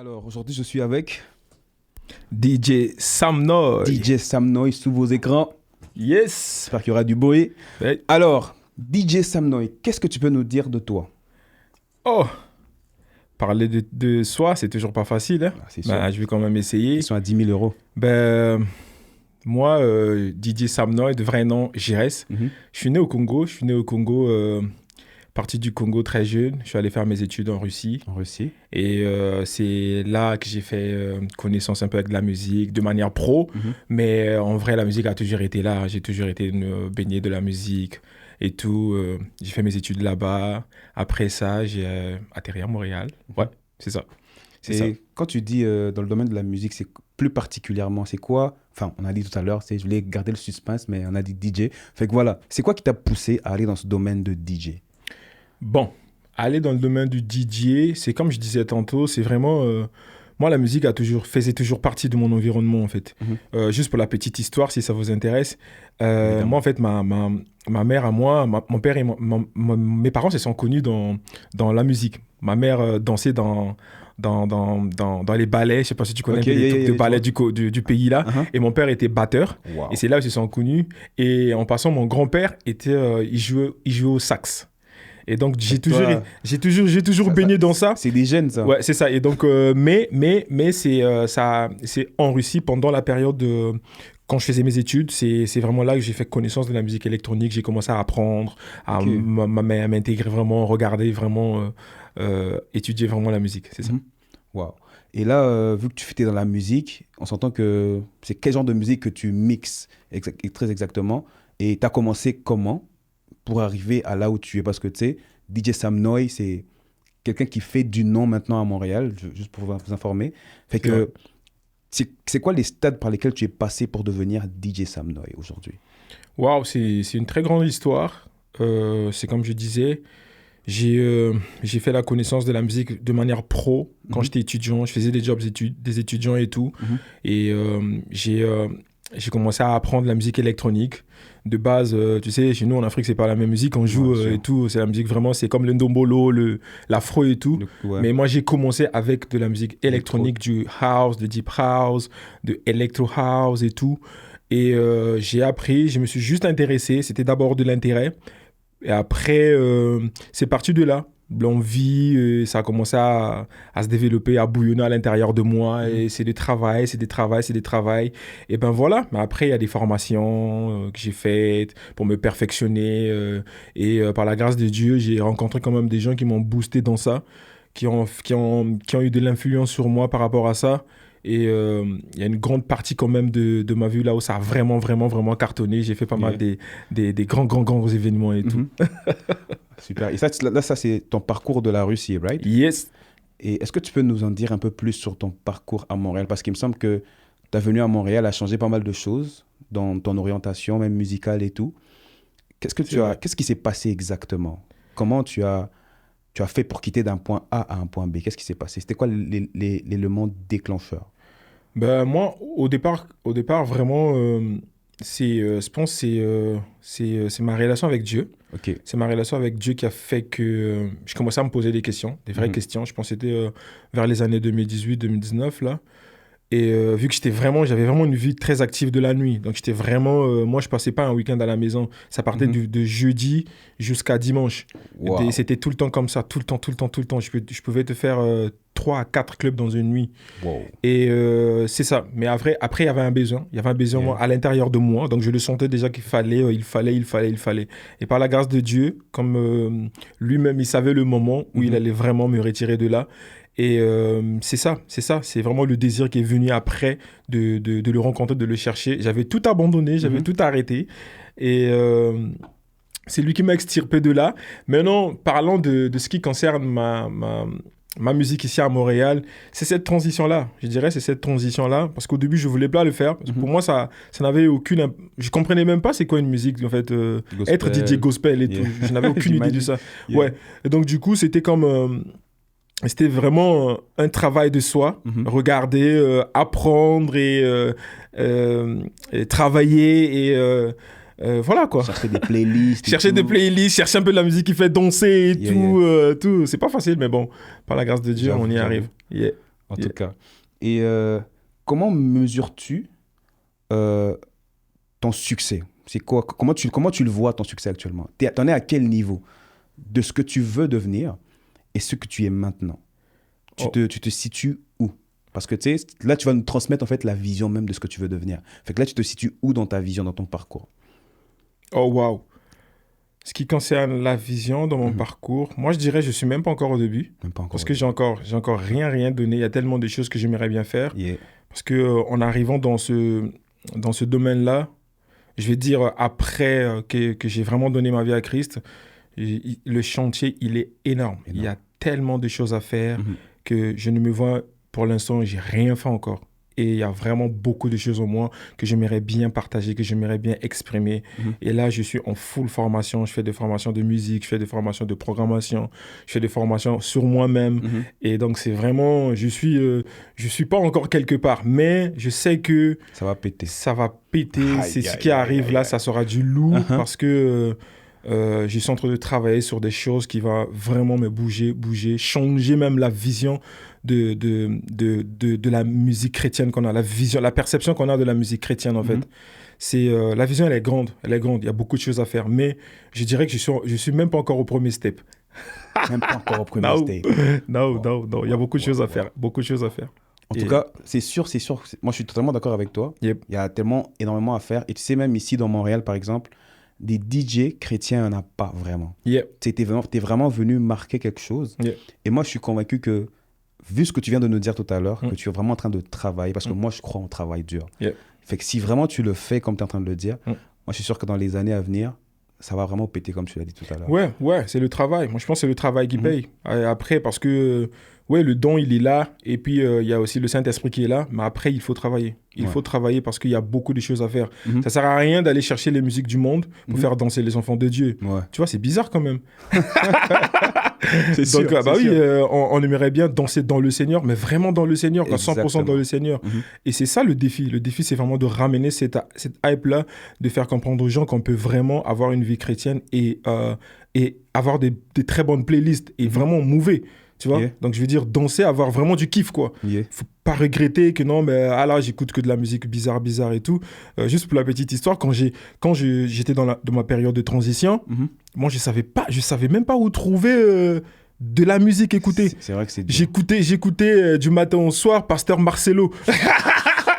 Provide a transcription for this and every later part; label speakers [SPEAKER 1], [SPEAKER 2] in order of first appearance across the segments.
[SPEAKER 1] Alors aujourd'hui je suis avec
[SPEAKER 2] DJ Sam Noy.
[SPEAKER 1] DJ Sam Noy sous vos écrans.
[SPEAKER 2] Yes.
[SPEAKER 1] J'espère qu'il y aura du bruit.
[SPEAKER 2] Hey.
[SPEAKER 1] Alors, DJ Sam Noy, qu'est-ce que tu peux nous dire de toi?
[SPEAKER 2] Oh, parler de soi, c'est toujours pas facile. Hein?
[SPEAKER 1] C'est sûr.
[SPEAKER 2] Je vais quand même essayer.
[SPEAKER 1] Ils sont à 10 000 €.
[SPEAKER 2] Moi, DJ Sam Noy, de vrai nom, Jires. Je suis né au Congo. Parti du Congo très jeune. Je suis allé faire mes études en Russie. Et c'est là que j'ai fait connaissance un peu avec de la musique, de manière pro. Mais en vrai, la musique a toujours été là. J'ai toujours été baigné de la musique et tout. J'ai fait mes études là-bas. Après ça, j'ai atterri à Montréal. Ouais, c'est ça.
[SPEAKER 1] Quand tu dis dans le domaine de la musique, c'est plus particulièrement, c'est quoi? Enfin, on a dit tout à l'heure, je voulais garder le suspense, mais on a dit DJ. Fait que voilà, c'est quoi qui t'a poussé à aller dans ce domaine de DJ?
[SPEAKER 2] Bon, aller dans le domaine du DJ, c'est comme je disais tantôt, c'est vraiment... moi, la musique faisait toujours partie de mon environnement, en fait. Juste pour la petite histoire, si ça vous intéresse. Moi, en fait, ma mère à moi, mon père et mes parents se sont connus dans la musique. Ma mère dansait dans les ballets, je sais pas si tu connais les trucs de ballets du pays là, et mon père était batteur, et c'est là où ils se sont connus. Et en passant, mon grand-père il jouait au sax. Et donc j'ai toujours baigné dans ça.
[SPEAKER 1] C'est des gènes, ça.
[SPEAKER 2] Ouais, c'est ça. Et donc mais c'est en Russie pendant la période quand je faisais mes études, c'est vraiment là que j'ai fait connaissance de la musique électronique. J'ai commencé à apprendre, à m'intégrer vraiment, regarder vraiment, étudier vraiment la musique. C'est ça.
[SPEAKER 1] Wow. Et là, vu que tu étais dans la musique, on s'entend que c'est quel genre de musique que tu mixes très exactement. Et tu as commencé comment pour arriver à là où tu es? Parce que tu sais, DJ Sam Noy, c'est quelqu'un qui fait du nom maintenant à Montréal, juste pour vous informer. Fait que c'est quoi les stades par lesquels tu es passé pour devenir DJ Sam Noy aujourd'hui?
[SPEAKER 2] Waouh, c'est une très grande histoire. C'est comme je disais, j'ai fait la connaissance de la musique de manière pro quand j'étais étudiant. Je faisais des jobs des étudiants et tout. Et j'ai commencé à apprendre la musique électronique. De base, tu sais, chez nous en Afrique, c'est pas la même musique. On joue et tout. C'est la musique vraiment, c'est comme le ndombolo, l'afro et tout. Mais moi, j'ai commencé avec de la musique électronique, du house, de deep house, de electro house et tout. Et j'ai appris, je me suis juste intéressé. C'était d'abord de l'intérêt. Et après, c'est parti de là. L'envie, ça a commencé à se développer, à bouillonner à l'intérieur de moi. Et c'est des travail. Et ben voilà. Mais après, il y a des formations que j'ai faites pour me perfectionner. Et par la grâce de Dieu, j'ai rencontré quand même des gens qui m'ont boosté dans ça, qui ont eu de l'influence sur moi par rapport à ça. Et il y a une grande partie quand même de ma vie là où ça a vraiment cartonné. J'ai fait pas mal des grands événements et tout.
[SPEAKER 1] Super. Et ça, c'est ton parcours de la Russie, right?
[SPEAKER 2] Yes.
[SPEAKER 1] Et est-ce que tu peux nous en dire un peu plus sur ton parcours à Montréal? Parce qu'il me semble que ta venue à Montréal a changé pas mal de choses dans ton orientation, même musicale et tout. Qu'est-ce qui s'est passé exactement? Comment tu as fait pour quitter d'un point A à un point B? Qu'est-ce qui s'est passé? C'était quoi l'élément déclencheur?
[SPEAKER 2] Ben, moi, au départ vraiment, je pense que c'est ma relation avec Dieu. C'est ma relation avec Dieu qui a fait que je commençais à me poser des questions, des vraies questions. Je pense que c'était vers les années 2018-2019, là. Et vu que j'avais vraiment une vie très active de la nuit. Donc, j'étais vraiment... moi, je passais pas un week-end à la maison. Ça partait de jeudi jusqu'à dimanche.
[SPEAKER 1] Wow.
[SPEAKER 2] C'était tout le temps comme ça, tout le temps. Je pouvais te faire 3 à 4 clubs dans une nuit.
[SPEAKER 1] Wow.
[SPEAKER 2] Et c'est ça. Mais après, il y avait un besoin. Il y avait un besoin moi, à l'intérieur de moi. Donc, je le sentais déjà qu'il fallait, il fallait. Et par la grâce de Dieu, comme lui-même, il savait le moment où il allait vraiment me retirer de là. Et c'est ça. C'est vraiment le désir qui est venu après de le rencontrer, de le chercher. J'avais tout abandonné, j'avais tout arrêté. Et c'est lui qui m'a extirpé de là. Maintenant, parlant de ce qui concerne ma musique ici à Montréal, c'est cette transition-là. Je dirais c'est cette transition-là. Parce qu'au début, je ne voulais pas le faire. Parce que pour moi, ça n'avait aucune... Je ne comprenais même pas c'est quoi une musique, en fait. Être DJ gospel et tout. Je n'avais aucune idée de ça. Ouais. Et donc, du coup, c'était comme... C'était vraiment un travail de soi, regarder, apprendre et travailler et voilà quoi.
[SPEAKER 1] Chercher des playlists.
[SPEAKER 2] Chercher un peu de la musique qui fait danser et tout. C'est pas facile, mais bon, par la grâce de Dieu, on y arrive. Yeah.
[SPEAKER 1] en tout cas. Et comment mesures-tu euh, ton succès? C'est quoi, comment tu le vois, ton succès actuellement? T'en es à quel niveau de ce que tu veux devenir et ce que tu es maintenant?
[SPEAKER 2] Oh,
[SPEAKER 1] Tu te situes où? Parce que tu sais, là, tu vas nous transmettre en fait la vision même de ce que tu veux devenir. Fait que là, tu te situes où dans ta vision, dans ton parcours?
[SPEAKER 2] oh wow. Ce qui concerne la vision dans mon
[SPEAKER 1] Mhm.
[SPEAKER 2] parcours, moi je dirais je suis même pas encore au début.
[SPEAKER 1] Même pas encore
[SPEAKER 2] Parce
[SPEAKER 1] au
[SPEAKER 2] que
[SPEAKER 1] début.
[SPEAKER 2] j'ai encore rien donné. Il y a tellement de choses que j'aimerais bien faire.
[SPEAKER 1] Yeah.
[SPEAKER 2] Parce que en arrivant dans ce domaine-là, je vais dire après que j'ai vraiment donné ma vie à Christ, le chantier, il est énorme. Il y
[SPEAKER 1] Énorme.
[SPEAKER 2] a tellement de choses à faire
[SPEAKER 1] Mhm.
[SPEAKER 2] que je ne me vois, pour l'instant, j'ai rien fait encore. Et il y a vraiment beaucoup de choses en moi que j'aimerais bien partager, que j'aimerais bien exprimer.
[SPEAKER 1] Mhm.
[SPEAKER 2] Et là, je suis en full formation. Je fais des formations de musique, je fais des formations de programmation, je fais des formations sur moi-même.
[SPEAKER 1] Mhm.
[SPEAKER 2] Et donc, c'est vraiment, je suis pas encore quelque part, mais je sais que
[SPEAKER 1] Ça va péter.
[SPEAKER 2] ça va péter.
[SPEAKER 1] Aïe,
[SPEAKER 2] C'est ce
[SPEAKER 1] aïe,
[SPEAKER 2] qui
[SPEAKER 1] aïe,
[SPEAKER 2] arrive
[SPEAKER 1] aïe,
[SPEAKER 2] là,
[SPEAKER 1] aïe.
[SPEAKER 2] ça sera du lourd
[SPEAKER 1] Uh-huh.
[SPEAKER 2] parce que je suis en train de travailler sur des choses qui vont vraiment me bouger, changer même la vision de la musique chrétienne qu'on a, la vision, la perception qu'on a de la musique chrétienne en
[SPEAKER 1] Mhm.
[SPEAKER 2] fait. C'est, la vision, elle est grande, il y a beaucoup de choses à faire, mais je dirais que je suis même pas encore au premier step.
[SPEAKER 1] Même pas encore au premier
[SPEAKER 2] Non,
[SPEAKER 1] stage.
[SPEAKER 2] non,
[SPEAKER 1] Wow,
[SPEAKER 2] non, non, il y a
[SPEAKER 1] wow,
[SPEAKER 2] beaucoup de choses
[SPEAKER 1] wow,
[SPEAKER 2] à
[SPEAKER 1] wow.
[SPEAKER 2] faire, beaucoup de choses à faire.
[SPEAKER 1] En tout
[SPEAKER 2] Et,
[SPEAKER 1] cas, c'est sûr, c'est sûr. Moi, je suis totalement d'accord avec toi.
[SPEAKER 2] yep,
[SPEAKER 1] Il y a tellement, énormément à faire. Et tu sais, même ici, dans Montréal, par exemple, des DJ chrétiens, il n'y en a pas vraiment.
[SPEAKER 2] yep,
[SPEAKER 1] Tu es vraiment venu marquer quelque chose.
[SPEAKER 2] yep.
[SPEAKER 1] Et moi, je suis convaincu que, vu ce que tu viens de nous dire tout à l'heure,
[SPEAKER 2] Mm.
[SPEAKER 1] que tu es vraiment en train de travailler, parce que
[SPEAKER 2] Mm.
[SPEAKER 1] moi, je crois en travail dur.
[SPEAKER 2] Yep.
[SPEAKER 1] Fait que si vraiment tu le fais comme tu es en train de le dire,
[SPEAKER 2] Mm.
[SPEAKER 1] moi, je suis sûr que dans les années à venir, ça va vraiment péter, comme tu l'as dit tout à l'heure.
[SPEAKER 2] Ouais, ouais, c'est le travail. Moi, je pense que c'est le travail qui
[SPEAKER 1] Mhm.
[SPEAKER 2] paye. Après, parce que, ouais, le don, il est là. Et puis, il y a aussi le Saint-Esprit qui est là. Mais après, il faut travailler. Il
[SPEAKER 1] Ouais.
[SPEAKER 2] faut travailler parce qu'il y a beaucoup de choses à faire.
[SPEAKER 1] Mhm.
[SPEAKER 2] Ça sert à rien d'aller chercher les musiques du monde pour
[SPEAKER 1] Mhm.
[SPEAKER 2] faire danser les enfants de Dieu.
[SPEAKER 1] Ouais.
[SPEAKER 2] Tu vois, c'est bizarre quand même.
[SPEAKER 1] C'est
[SPEAKER 2] Donc,
[SPEAKER 1] sûr,
[SPEAKER 2] bah
[SPEAKER 1] c'est
[SPEAKER 2] oui,
[SPEAKER 1] sûr.
[SPEAKER 2] on aimerait bien danser dans le Seigneur, mais vraiment dans le Seigneur, quoi, 100% dans le Seigneur.
[SPEAKER 1] Mhm.
[SPEAKER 2] Et c'est ça le défi. Le défi, c'est vraiment de ramener cette hype-là, de faire comprendre aux gens qu'on peut vraiment avoir une vie chrétienne et avoir des très bonnes playlists et vraiment mouver. Tu vois?
[SPEAKER 1] Yeah.
[SPEAKER 2] Donc, je veux dire, danser, avoir vraiment du kiff, quoi.
[SPEAKER 1] Yeah.
[SPEAKER 2] Faut pas regretter que non, mais ah là, j'écoute que de la musique bizarre et tout. Juste pour la petite histoire, quand j'étais dans ma période de transition,
[SPEAKER 1] Mhm.
[SPEAKER 2] moi, je savais même pas où trouver de la musique écoutée.
[SPEAKER 1] C'est vrai que c'est dur.
[SPEAKER 2] J'écoutais du matin au soir Pasteur Marcelo.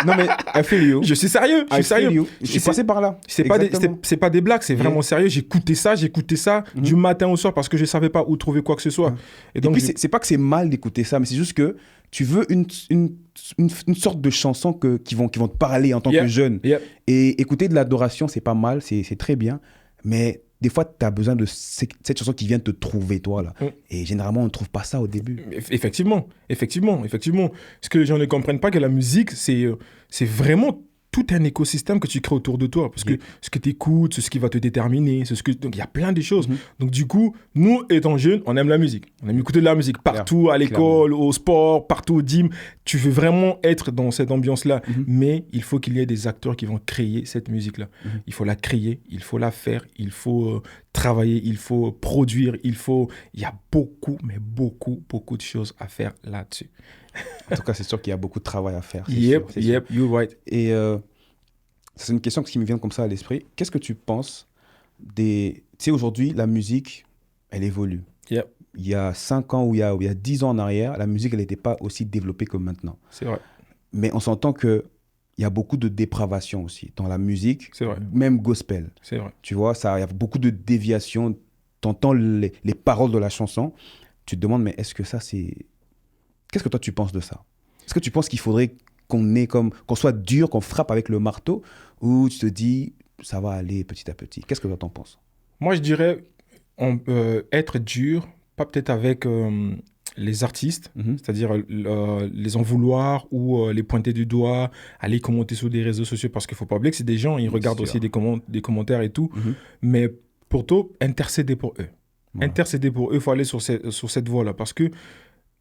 [SPEAKER 1] Non, mais I feel you.
[SPEAKER 2] Je suis sérieux, je
[SPEAKER 1] I
[SPEAKER 2] suis sérieux.
[SPEAKER 1] feel you. Je suis
[SPEAKER 2] C'est-
[SPEAKER 1] passé par là.
[SPEAKER 2] C'est pas,
[SPEAKER 1] Exactement.
[SPEAKER 2] c'est pas des blagues, c'est vraiment
[SPEAKER 1] Yeah.
[SPEAKER 2] sérieux. J'écoutais ça
[SPEAKER 1] Mhm.
[SPEAKER 2] du matin au soir parce que je savais pas où trouver quoi que ce soit.
[SPEAKER 1] Mhm.
[SPEAKER 2] Et
[SPEAKER 1] Et
[SPEAKER 2] donc,
[SPEAKER 1] puis, c'est pas que c'est mal d'écouter ça, mais c'est juste que tu veux une sorte de chanson qui vont te parler en tant
[SPEAKER 2] Yeah.
[SPEAKER 1] que jeune.
[SPEAKER 2] Yeah.
[SPEAKER 1] Et écouter de l'adoration, c'est pas mal, c'est très bien. Mais des fois, tu as besoin de cette chanson qui vient te trouver, toi, là.
[SPEAKER 2] Mm.
[SPEAKER 1] Et généralement, on ne trouve pas ça au début.
[SPEAKER 2] Effectivement. Ce que les gens ne comprennent pas, que la musique, c'est vraiment tout un écosystème que tu crées autour de toi. Parce que
[SPEAKER 1] Yeah.
[SPEAKER 2] ce que tu écoutes, c'est ce qui va te déterminer. Donc, il y a plein de choses.
[SPEAKER 1] Mhm.
[SPEAKER 2] Donc, du coup, nous, étant jeunes, on aime la musique. On aime écouter de la musique partout, à l'école, au sport, partout au gym. Tu veux vraiment être dans cette ambiance-là.
[SPEAKER 1] Mhm.
[SPEAKER 2] Mais il faut qu'il y ait des acteurs qui vont créer cette musique-là.
[SPEAKER 1] Mhm.
[SPEAKER 2] Il faut la créer, il faut la faire, il faut travailler, il faut produire, il y a beaucoup, mais beaucoup, beaucoup de choses à faire là-dessus.
[SPEAKER 1] En tout cas, c'est sûr qu'il y a beaucoup de travail à faire. c'est
[SPEAKER 2] Yep,
[SPEAKER 1] sûr, c'est sûr.
[SPEAKER 2] yep, you're right.
[SPEAKER 1] Et c'est une question qui me vient comme ça à l'esprit. Qu'est-ce que tu penses des... Tu sais, aujourd'hui, la musique, elle évolue.
[SPEAKER 2] Yep,
[SPEAKER 1] Il y a 5 ans ou il y a 10 ans en arrière, la musique, elle n'était pas aussi développée que maintenant.
[SPEAKER 2] c'est vrai,
[SPEAKER 1] Mais on s'entend qu'il y a beaucoup de dépravation aussi dans la musique,
[SPEAKER 2] c'est vrai,
[SPEAKER 1] même gospel.
[SPEAKER 2] c'est vrai.
[SPEAKER 1] Tu vois, il y a beaucoup de déviations. Tu entends les paroles de la chanson. Tu te demandes, mais est-ce que ça, c'est... Qu'est-ce que toi, tu penses de ça? Est-ce que tu penses qu'il faudrait qu'on soit dur, qu'on frappe avec le marteau, ou tu te dis, ça va aller petit à petit? Qu'est-ce que toi, t'en penses?
[SPEAKER 2] Moi, je dirais être dur, pas peut-être avec les artistes,
[SPEAKER 1] Mhm.
[SPEAKER 2] c'est-à-dire les en vouloir ou les pointer du doigt, aller commenter sur des réseaux sociaux, parce qu'il ne faut pas oublier que c'est des gens, ils
[SPEAKER 1] Bien
[SPEAKER 2] regardent
[SPEAKER 1] sûr.
[SPEAKER 2] aussi des commentaires et tout,
[SPEAKER 1] Mhm.
[SPEAKER 2] mais plutôt intercéder pour eux.
[SPEAKER 1] Ouais.
[SPEAKER 2] Intercéder pour eux, il faut aller sur cette voie-là, parce que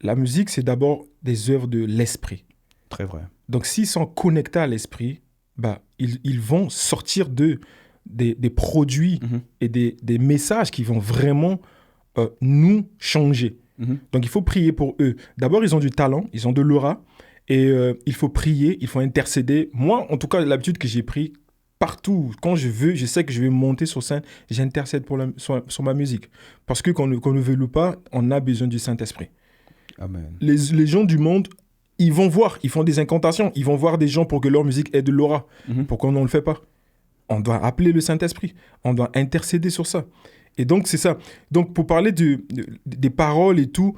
[SPEAKER 2] la musique, c'est d'abord des œuvres de l'esprit.
[SPEAKER 1] Très vrai.
[SPEAKER 2] Donc, s'ils sont connectés à l'esprit, bah, ils vont sortir des produits
[SPEAKER 1] Mhm.
[SPEAKER 2] et des messages qui vont vraiment nous changer. Donc, il faut prier pour eux. D'abord, ils ont du talent, ils ont de l'aura. Et il faut prier, il faut intercéder. Moi, en tout cas, l'habitude que j'ai pris partout, quand je veux, je sais que je vais monter sur scène, j'intercède sur ma musique. Parce que qu'on ne veuille ou pas, on a besoin du Saint-Esprit.
[SPEAKER 1] Amen.
[SPEAKER 2] Les gens du monde, ils vont voir, ils font des incantations, ils vont voir des gens pour que leur musique ait de l'aura. Pourquoi on ne le fait pas? On doit appeler le Saint-Esprit, on doit intercéder sur ça. Et donc, c'est ça. Donc, pour parler des paroles et tout,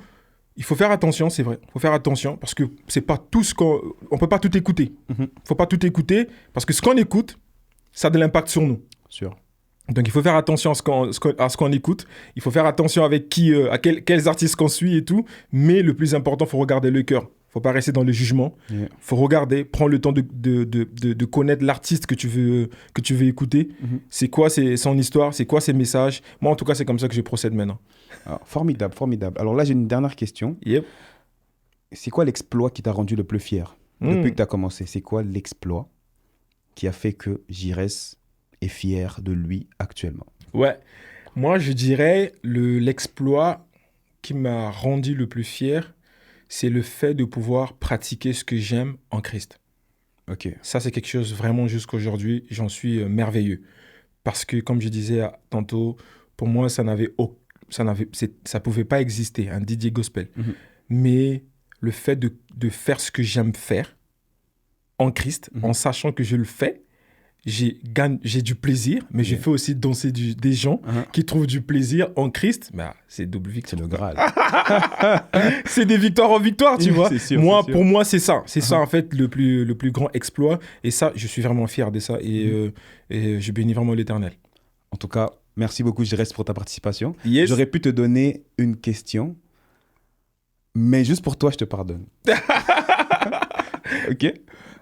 [SPEAKER 2] il faut faire attention, c'est vrai. Il faut faire attention parce que c'est pas tout ce qu'on... On peut pas tout écouter. Faut pas tout écouter parce que ce qu'on écoute, ça a de l'impact sur nous.
[SPEAKER 1] Sûr.
[SPEAKER 2] Donc, il faut faire attention à ce qu'on écoute. Il faut faire attention avec quels artistes qu'on suit et tout. Mais le plus important, il faut regarder le cœur. Il ne faut pas rester dans le jugement. Il faut regarder, prendre le temps de connaître l'artiste que tu veux écouter. C'est quoi son histoire, c'est quoi ses messages. Moi, en tout cas, c'est comme ça que je procède maintenant.
[SPEAKER 1] Alors, formidable, formidable. Alors là, j'ai une dernière question.
[SPEAKER 2] Yep.
[SPEAKER 1] C'est quoi l'exploit qui t'a rendu le plus fier depuis que tu as commencé? C'est quoi l'exploit qui a fait que Jires est fier de lui actuellement?
[SPEAKER 2] Ouais, moi je dirais l'exploit qui m'a rendu le plus fier, c'est le fait de pouvoir pratiquer ce que j'aime en Christ.
[SPEAKER 1] Ok.
[SPEAKER 2] Ça, c'est quelque chose vraiment jusqu'à aujourd'hui, j'en suis merveilleux. Parce que, comme je disais tantôt, pour moi, ça pouvait pas exister, un DJ gospel. Mais le fait de faire ce que j'aime faire en Christ, en sachant que je le fais, j'ai du plaisir, mais je fais aussi danser des gens qui trouvent du plaisir en Christ. Bah, c'est double victoire.
[SPEAKER 1] C'est le Graal.
[SPEAKER 2] C'est des victoires en victoire, tu vois.
[SPEAKER 1] Sûr,
[SPEAKER 2] Pour moi, c'est ça. C'est ça, en fait, le plus grand exploit. Et ça, je suis vraiment fier de ça. Et je bénis vraiment l'Éternel.
[SPEAKER 1] En tout cas, merci beaucoup, Jires, pour ta participation.
[SPEAKER 2] Yes.
[SPEAKER 1] J'aurais pu te donner une question, mais juste pour toi, je te pardonne. Ok.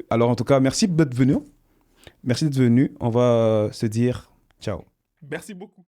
[SPEAKER 1] Alors, en tout cas, merci d'être venu. Merci d'être venu. On va se dire ciao.
[SPEAKER 2] Merci beaucoup.